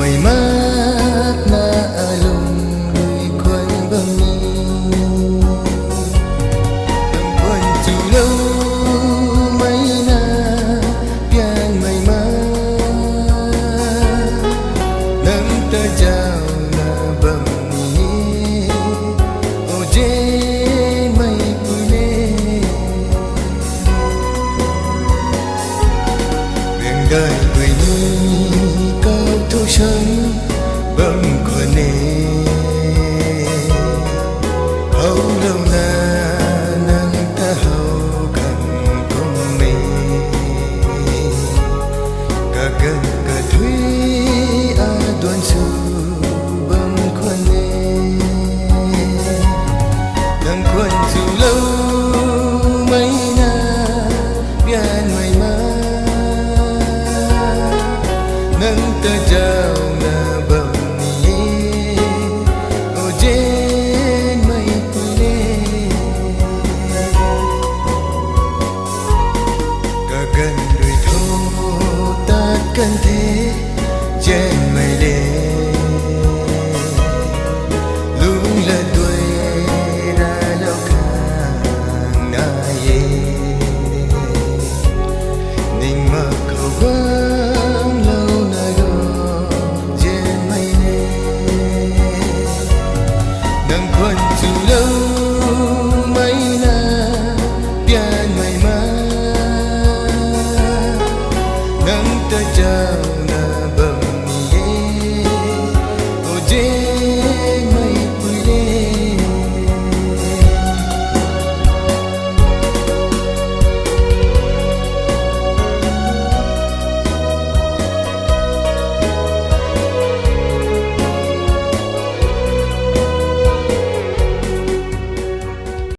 mây mát na alung đuôi quay băng ni quanh chiều lâu mây na pian mây mát nâng ta chào na băng ni ô dê mây pule biển đời quê ni cao thu sân băng quần nê hậu lâu na nâng ta hậu cần công mê cả gần cả thủy a đoàn su băng quần nê nâng quần dù lâu mấy na bian mây má nâng ta chào na bờ ni ô trên mây pule cả gần đôi thô ta cần thế trên mây đê